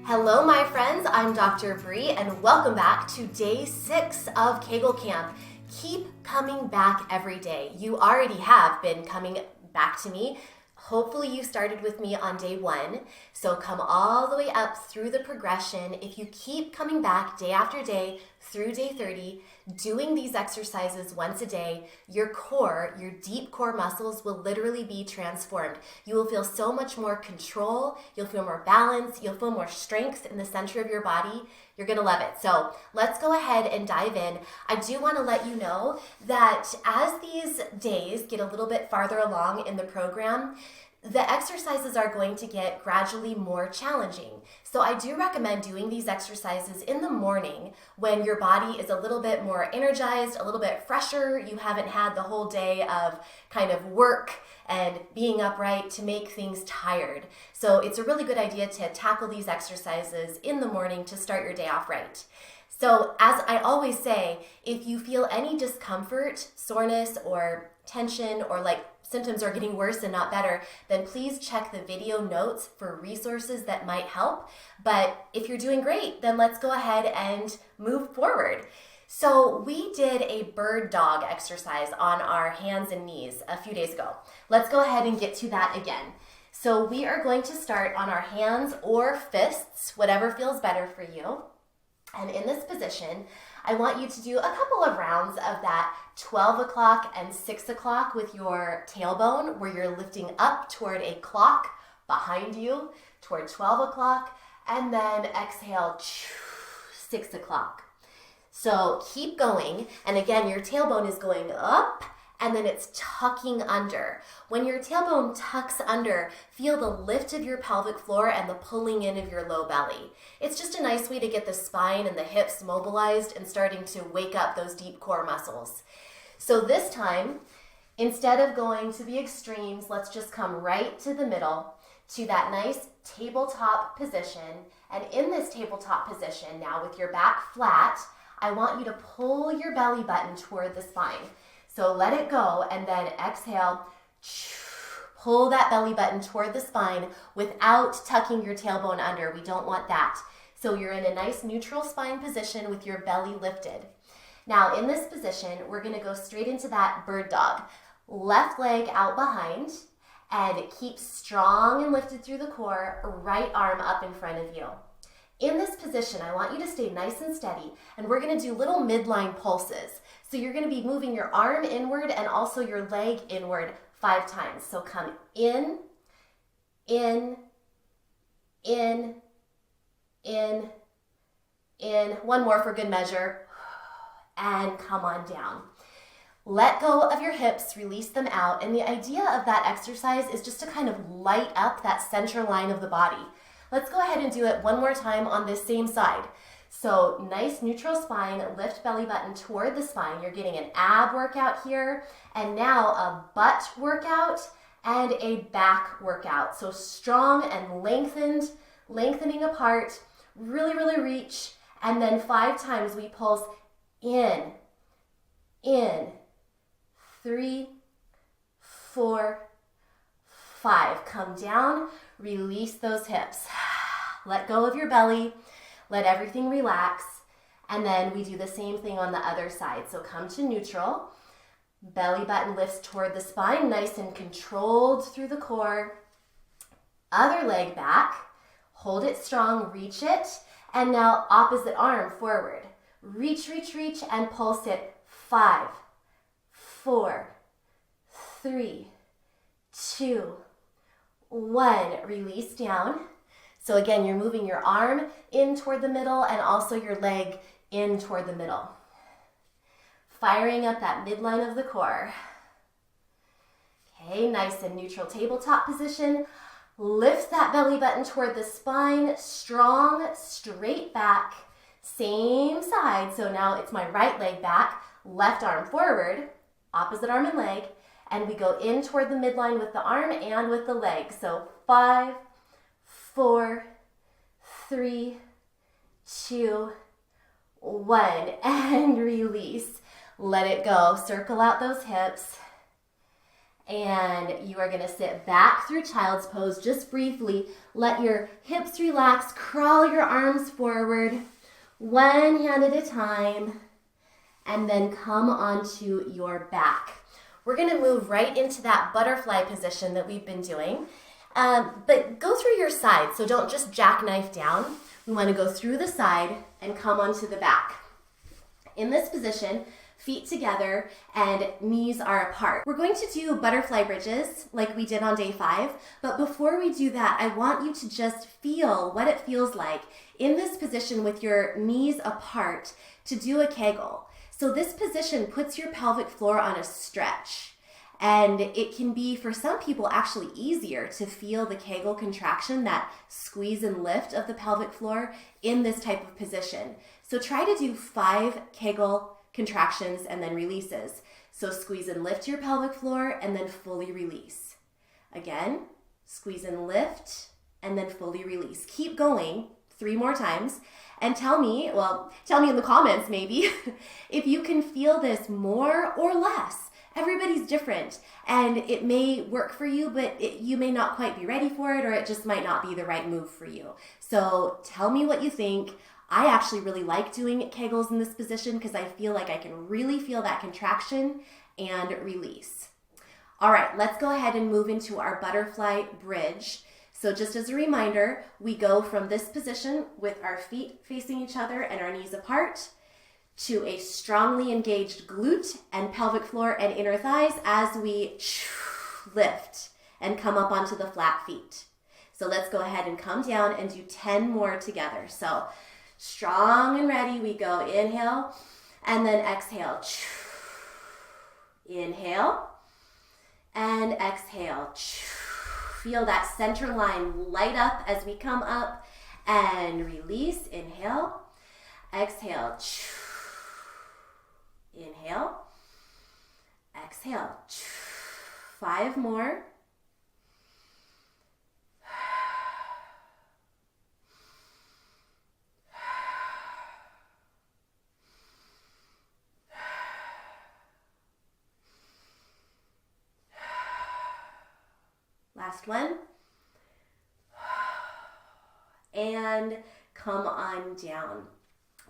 Hello, my friends. I'm Dr. Bree, and welcome back to day 6 of Kegel Camp. Keep coming back every day. You already have been coming back to me. Hopefully you started with me on day 1, so come all the way up through the progression. If you keep coming back day after day through day 30, doing these exercises once a day, your core, your deep core muscles will literally be transformed. You will feel so much more control, you'll feel more balance, you'll feel more strength in the center of your body. You're gonna love it. So let's go ahead and dive in. I do wanna let you know that as these days get a little bit farther along in the program, the exercises are going to get gradually more challenging. So I do recommend doing these exercises in the morning when your body is a little bit more energized, a little bit fresher. You haven't had the whole day of kind of work and being upright to make things tired. So it's a really good idea to tackle these exercises in the morning to start your day off right. So as I always say, if you feel any discomfort, soreness, or tension, or like symptoms are getting worse and not better, then please check the video notes for resources that might help. But if you're doing great, then let's go ahead and move forward. So we did a bird dog exercise on our hands and knees a few days ago. Let's go ahead and get to that again. So we are going to start on our hands or fists, whatever feels better for you. And in this position, I want you to do a couple of rounds of that 12 o'clock and 6 o'clock with your tailbone, where you're lifting up toward a clock behind you toward 12 o'clock, and then exhale, 6 o'clock. So keep going, and again, your tailbone is going up, and then it's tucking under. When your tailbone tucks under, feel the lift of your pelvic floor and the pulling in of your low belly. It's just a nice way to get the spine and the hips mobilized and starting to wake up those deep core muscles. So this time, instead of going to the extremes, let's just come right to the middle to that nice tabletop position. And in this tabletop position, now with your back flat, I want you to pull your belly button toward the spine. So let it go, and then exhale, pull that belly button toward the spine without tucking your tailbone under. We don't want that. So you're in a nice neutral spine position with your belly lifted. Now in this position, we're gonna go straight into that bird dog. Left leg out behind, and keep strong and lifted through the core, right arm up in front of you. In this position, I want you to stay nice and steady, and we're gonna do little midline pulses. So you're gonna be moving your arm inward and also your leg inward 5 times. So come in, in, in, in, in. One more for good measure, and come on down. Let go of your hips, release them out, and the idea of that exercise is just to kind of light up that center line of the body. Let's go ahead and do it one more time on this same side. So nice neutral spine, lift belly button toward the spine. You're getting an ab workout here, and now a butt workout and a back workout. So strong and lengthened, lengthening apart, really reach, and then 5 times we pulse in, 3, 4, 5. Come down, release those hips. Let go of your belly. Let everything relax, and then we do the same thing on the other side. So come to neutral, belly button lifts toward the spine, nice and controlled through the core. Other leg back, hold it strong, reach it, and now opposite arm forward. Reach, and pulse it. 5, 4, 3, 2, 1. Release down. So again, you're moving your arm in toward the middle and also your leg in toward the middle. Firing up that midline of the core. Okay, nice and neutral tabletop position. Lift that belly button toward the spine, strong, straight back, same side. So now it's my right leg back, left arm forward, opposite arm and leg, and we go in toward the midline with the arm and with the leg. So 5, 4, 3, 2, 1, and release. Let it go. Circle out those hips. And you are gonna sit back through child's pose just briefly. Let your hips relax, crawl your arms forward, one hand at a time, and then come onto your back. We're gonna move right into that butterfly position that we've been doing, but go through your side, so don't just jackknife down. We wanna go through the side and come onto the back. In this position, feet together and knees are apart. We're going to do butterfly bridges like we did on day 5, but before we do that, I want you to just feel what it feels like in this position with your knees apart to do a Kegel. So this position puts your pelvic floor on a stretch, and it can be, for some people, actually easier to feel the Kegel contraction, that squeeze and lift of the pelvic floor in this type of position. So try to do 5 Kegel contractions and then releases. So squeeze and lift your pelvic floor and then fully release. Again, squeeze and lift and then fully release. Keep going 3 more times and tell me in the comments maybe if you can feel this more or less. Everybody's different and it may work for you, but you may not quite be ready for it, or it just might not be the right move for you. So tell me what you think. I actually really like doing Kegels in this position because I feel like I can really feel that contraction and release. All right, let's go ahead and move into our butterfly bridge. So just as a reminder, we go from this position with our feet facing each other and our knees apart to a strongly engaged glute and pelvic floor and inner thighs as we lift and come up onto the flat feet. So let's go ahead and come down and do 10 more together. So strong and ready, we go inhale and then exhale. Inhale and exhale. Feel that center line light up as we come up and release. Inhale, exhale. Inhale, exhale. 5 more. Last one. And come on down.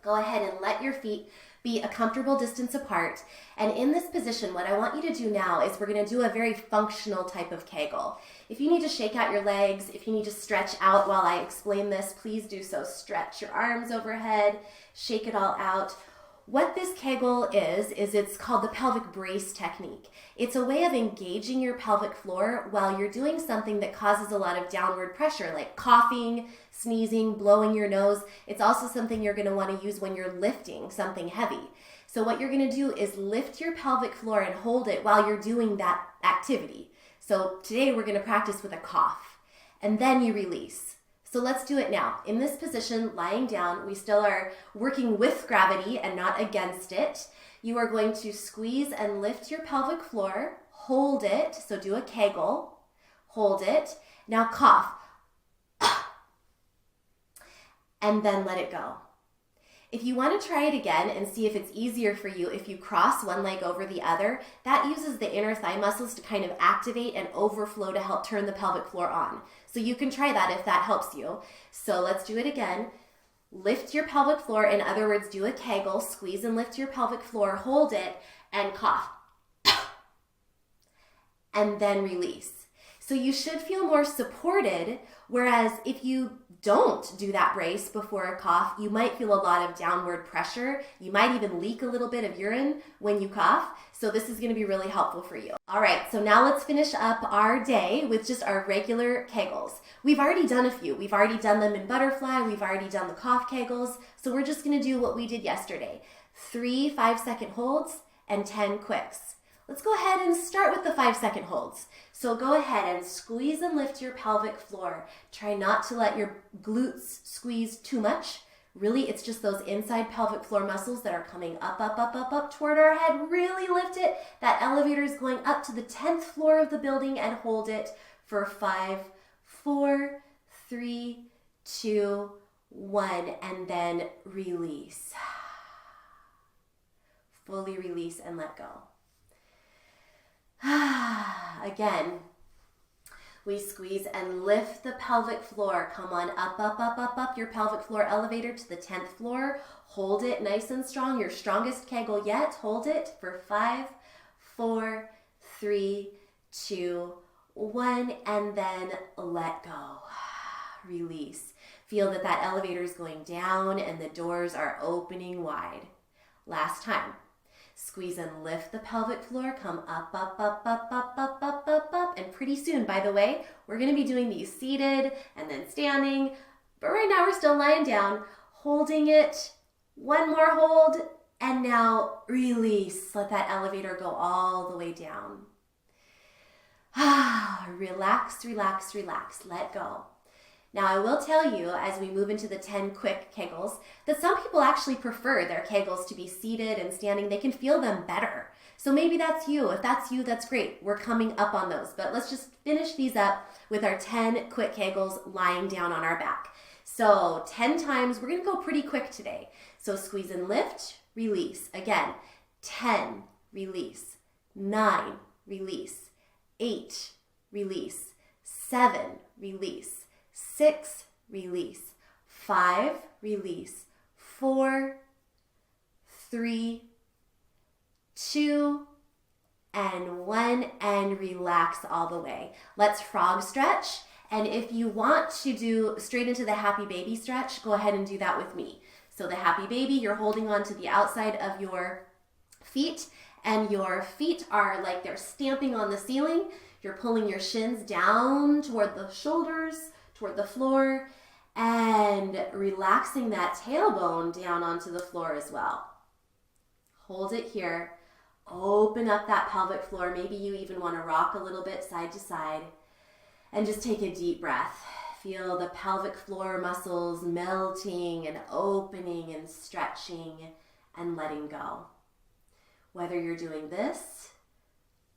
Go ahead and let your feet be a comfortable distance apart. And in this position, what I want you to do now is we're going to do a very functional type of Kegel. If you need to shake out your legs, if you need to stretch out while I explain this, please do so. Stretch your arms overhead, shake it all out. What this Kegel is it's called the pelvic brace technique. It's a way of engaging your pelvic floor while you're doing something that causes a lot of downward pressure, like coughing, sneezing, blowing your nose. It's also something you're going to want to use when you're lifting something heavy. So what you're going to do is lift your pelvic floor and hold it while you're doing that activity. So today we're going to practice with a cough, and then you release. So let's do it now. In this position, lying down, we still are working with gravity and not against it. You are going to squeeze and lift your pelvic floor, hold it, so do a Kegel, hold it. Now cough, and then let it go. If you want to try it again and see if it's easier for you if you cross one leg over the other, that uses the inner thigh muscles to kind of activate and overflow to help turn the pelvic floor on. So you can try that if that helps you. So let's do it again. Lift your pelvic floor. In other words, do a Kegel, squeeze and lift your pelvic floor, hold it, and cough. And then release. So you should feel more supported, whereas if you don't do that brace before a cough, you might feel a lot of downward pressure. You might even leak a little bit of urine when you cough. So this is going to be really helpful for you. All right, so now let's finish up our day with just our regular Kegels. We've already done a few. We've already done them in butterfly. We've already done the cough Kegels. So we're just going to do what we did yesterday. 3 5-second holds and 10 quicks. Let's go ahead and start with the 5-second holds. So go ahead and squeeze and lift your pelvic floor. Try not to let your glutes squeeze too much. Really, it's just those inside pelvic floor muscles that are coming up, up, up, up, up toward our head. Really lift it. That elevator is going up to the 10th floor of the building, and hold it for 5, 4, 3, 2, 1, and then release. Fully release and let go. Again, we squeeze and lift the pelvic floor. Come on, up, up, up, up, up your pelvic floor elevator to the 10th floor. Hold it nice and strong, your strongest Kegel yet. Hold it for 5, 4, 3, 2, 1, and then let go. Release. Feel that that elevator is going down and the doors are opening wide. Last time. Squeeze and lift the pelvic floor. Come up, up, up, up, up, up, up, up, up. And pretty soon, by the way, we're going to be doing these seated and then standing. But right now we're still lying down, holding it. One more hold. And now release. Let that elevator go all the way down. Relax, relax, relax. Let go. Now, I will tell you, as we move into the 10 quick Kegels, that some people actually prefer their Kegels to be seated and standing. They can feel them better. So maybe that's you. If that's you, that's great. We're coming up on those. But let's just finish these up with our 10 quick Kegels lying down on our back. So 10 times. We're going to go pretty quick today. So squeeze and lift, release. Again, 10, release. 9, release. 8, release. 7, release. 6, release. 5, release. 4, 3, 2, and 1, and relax all the way. Let's frog stretch. And if you want to do straight into the happy baby stretch, go ahead and do that with me. So the happy baby, you're holding on to the outside of your feet, and your feet are like they're stamping on the ceiling. You're pulling your shins down toward the shoulders, toward the floor, and relaxing that tailbone down onto the floor as well. Hold it here. Open up that pelvic floor. Maybe you even want to rock a little bit side to side. And just take a deep breath. Feel the pelvic floor muscles melting and opening and stretching and letting go. Whether you're doing this,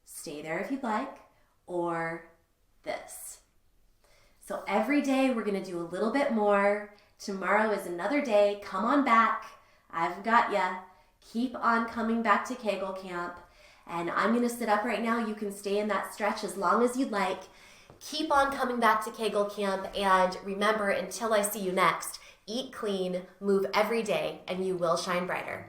stay there if you'd like, or this. So every day we're going to do a little bit more. Tomorrow is another day. Come on back. I've got ya. Keep on coming back to Kegel Camp. And I'm going to sit up right now. You can stay in that stretch as long as you'd like. Keep on coming back to Kegel Camp. And remember, until I see you next, eat clean, move every day, and you will shine brighter.